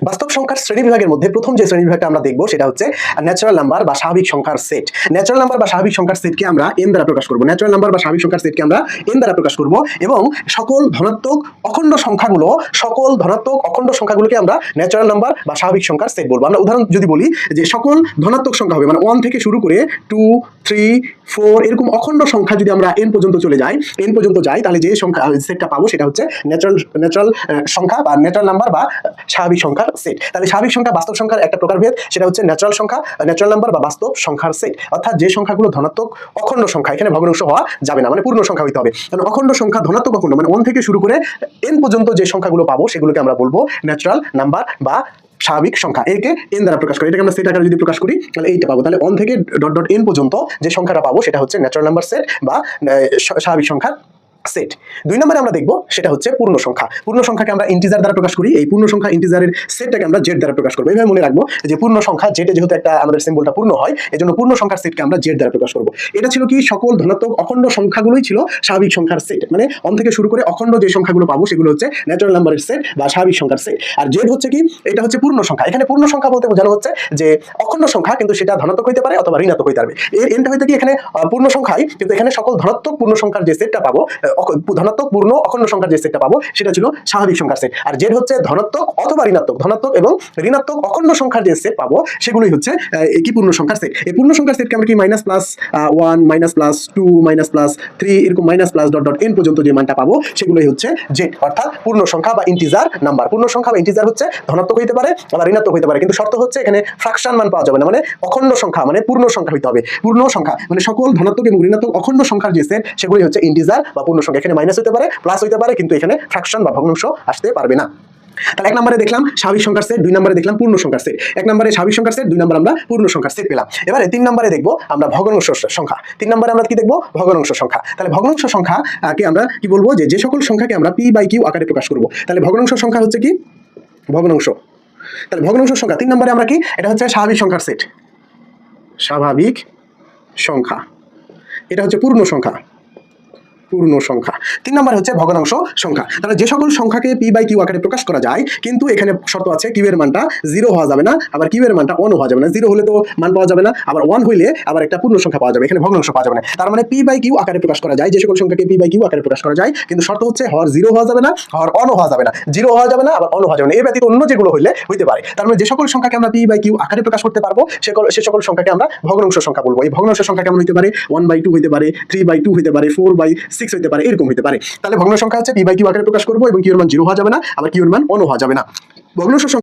বাস্তব সংখ্যার শ্রেণীবিভাগের মধ্যে প্রথম যে শ্রেণীবিভাগটা আমরা দেখব সেটা হচ্ছে ন্যাচারাল নাম্বার বা স্বাভাবিক সংখ্যার সেট। ন্যাচারাল নাম্বার বা স্বাভাবিক সংখ্যার সেটকে আমরা n দ্বারা প্রকাশ করব। ন্যাচারাল নাম্বার বা স্বাভাবিক সংখ্যার সেটকে আমরা n দ্বারা প্রকাশ করব এবং সকল ধনাত্মক অখণ্ড সংখ্যাগুলোকে আমরা ন্যাচারাল নাম্বার বা স্বাভাবিক সংখ্যার সেট বলবো। আমরা উদাহরণ যদি বলি যে সকল ধনাত্মক সংখ্যা হবে, মানে 1 থেকে শুরু করে 2, 3, 4 এরকম অখণ্ড সংখ্যা যদি আমরা n পর্যন্ত যাই তাহলে যে সংখ্যা সেটটা পাবো সেটা হচ্ছে ন্যাচারাল সংখ্যা বা ন্যাচারাল নাম্বার বা স্বাভাবিক সংখ্যার সেট। তাহলে স্বাভাবিক সংখ্যা বাস্তব সংখ্যার একটা প্রকারভেদ, সেটা হচ্ছে ন্যাচারাল সংখ্যা, ন্যাচারাল নাম্বার বা বাস্তব সংখ্যার সেট। অর্থাৎ যে সংখ্যাগুলো ধনাত্মক অখণ্ড সংখ্যা, এখানে ভগ্নাংশ হওয়া যাবে না, মানে পূর্ণ সংখ্যা হইতে হবে। কারণ অখণ্ড সংখ্যা ধনাত্মক অখণ্ড মানে 1 থেকে শুরু করে n পর্যন্ত যে সংখ্যাগুলো পাবো সেগুলোকে আমরা বলবো ন্যাচারাল নাম্বার বা স্বাভাবিক সংখ্যা। একে n দ্বারা প্রকাশ করি, এটাকে আমরা সেট আকারে যদি প্রকাশ করি তাহলে এইটা পাবো। তাহলে 1 থেকে n পর্যন্ত যে সংখ্যাটা পাবো সেটা হচ্ছে ন্যাচারাল নাম্বার সেট বা স্বাভাবিক সংখ্যার সেট। 2 নম্বরে আমরা দেখব সেটা হচ্ছে পূর্ণ সংখ্যা। পূর্ণ সংখ্যাকে আমরা ইন্টিজার দ্বারা প্রকাশ করি। এই পূর্ণ সংখ্যা ইন্টিজারের সেটটাকে আমরা জেড দ্বারা প্রকাশ করব। এইভাবে মনে রাখবো যে পূর্ণ সংখ্যা জেডে যেহেতু একটা আমাদের সিম্বলটা পূর্ণ হয়, এজন্য পূর্ণ সংখ্যার সেটকে আমরা জেড দ্বারা প্রকাশ করব। এটা ছিল কি সকল ধনাত্মক অখণ্ড সংখ্যাগুলোই ছিল স্বাভাবিক সংখ্যার সেট, মানে 1 থেকে শুরু করে অখণ্ড যে সংখ্যাগুলো পাবো সেগুলো হচ্ছে ন্যাচারাল নাম্বারের সেট বা স্বাভাবিক সংখ্যার সেট। আর জেড হচ্ছে কি, এটা হচ্ছে পূর্ণ সংখ্যা। এখানে পূর্ণ সংখ্যা বলতে বোঝানো হচ্ছে যে অখণ্ড সংখ্যা কিন্তু সেটা ধনাত্মক হইতে পারে অথবা ঋণাত্মক হইতে পারে। এর এনটা হইতে কি এখানে পূর্ণ সংখ্যাই, কিন্তু এখানে সকল ধনাত্মক পূর্ণ সংখ্যার যে সেটটা পাবো, ধনাত্মক পূর্ণ অখণ্ড সংখ্যার যে সেটটা পাবো সেটা ছিল স্বাভাবিক সংখ্যার সেট। আর জেড হচ্ছে ধনাত্মক অথবা ঋণাত্মক, ধনাত্মক এবং ঋণাত্মক অখণ্ড সংখ্যার যে সেট পাবো সেগুলোই হচ্ছে কি পূর্ণ সংখ্যার সেট। এই পূর্ণ সংখ্যার সেটকে আমরা কি -+1 -+2 -+3 এরকম -+n পর্যন্ত যে মানটা পাবো সেগুলোই হচ্ছে জেড, অর্থাৎ পূর্ণ সংখ্যা বা ইন্টিজার নাম্বার। পূর্ণ সংখ্যা বা ইন্টিজার হচ্ছে ধনাত্মক হইতে পারে আবার ঋণাত্মক হইতে পারে, কিন্তু শর্ত হচ্ছে এখানে ফ্র্যাকশন মান পাওয়া যাবে না, মানে অখণ্ড সংখ্যা মানে পূর্ণ সংখ্যা হইতে হবে। পূর্ণ সংখ্যা মানে সকল ধনাত্মক এবং ঋণাত্মক অখণ্ড সংখ্যার যে সেট সেগুলোই হচ্ছে ইন্টিজার বা পূর্ণ সংখ্যা। এখানে মাইনাস হইতে পারে, প্লাস হইতে পারে, কিন্তু এখানে ফ্র্যাকশন বা ভগ্নাংশ আসতে পারবে না। তাহলে 1 নম্বরে দেখলাম স্বাভাবিক সংখ্যার সেট, 2 নম্বরে দেখলাম পূর্ণ সংখ্যার সেট। 1 নম্বরে স্বাভাবিক সংখ্যার সেট, 2 নম্বরে আমরা পূর্ণ সংখ্যার সেট পেলাম। এবারে 3 নম্বরে দেখবো আমরা ভগ্নাংশ সংখ্যা। 3 নম্বরে আমরা কি দেখবো? ভগ্নাংশ সংখ্যা। তাহলে ভগ্নাংশ সংখ্যাকে আমরা কি বলবো, যে সকল সংখ্যাকে আমরা p/q আকারে প্রকাশ করব। তাহলে ভগ্নাংশ সংখ্যা হচ্ছে কি ভগ্নাংশ। তাহলে ভগ্নাংশ সংখ্যা 3 নম্বরে আমরা কি, এটা হচ্ছে স্বাভাবিক সংখ্যার সেট, স্বাভাবিক সংখ্যা। এটা হচ্ছে পূর্ণ সংখ্যা, পূর্ণ সংখ্যা। 3 নম্বরে হচ্ছে ভগ্নাংশ সংখ্যা। তাহলে যে সকল সংখ্যাকে p/q আকারে প্রকাশ করা যায়, কিন্তু এখানে শর্ত আছে q এর মানটা 0 হওয়া যাবে না, আবার q এর মানটা 1 হওয়া যাবে না। 0 হলে তো মান পাওয়া যাবে না, আবার 1 হইলে আবার একটা পূর্ণ সংখ্যা পাওয়া যাবে, এখানে ভগ্নাংশ পাওয়া যাবে না। তার মানে p/q আকারে প্রকাশ করা যায়, যে সকল সংখ্যাকে p/q আকারে প্রকাশ করা যায়, কিন্তু শর্ত হচ্ছে হর 0 হওয়া যাবে না, হর 1 হওয়া যাবে না। 0 হওয়া যাবে না, আবার 1 হওয়া যাবে না। এই ব্যতীত অন্য যেগুলো হইতে পারে। তার মানে যে সকল সংখ্যাকে আমরা p/q আকারে প্রকাশ করতে পারবো সে সকল সংখ্যাকে আমরা ভগ্নাংশ সংখ্যা বলবো। এই ভগ্নাংশ সংখ্যা কেমন হইতে পারে? 1/2 হইতে পারে, 3/2 হইতে পারে, 4/6 হইতে পারে, এরকম হইতে পারে। তাহলে ভগ্নাংশ সংখ্যা হচ্ছে p/q আকারে প্রকাশ করবো এবং q এর মান 0 হওয়া যাবে না, আবার q এর মান 1 হওয়া যাবে না। ভগ্নাংশ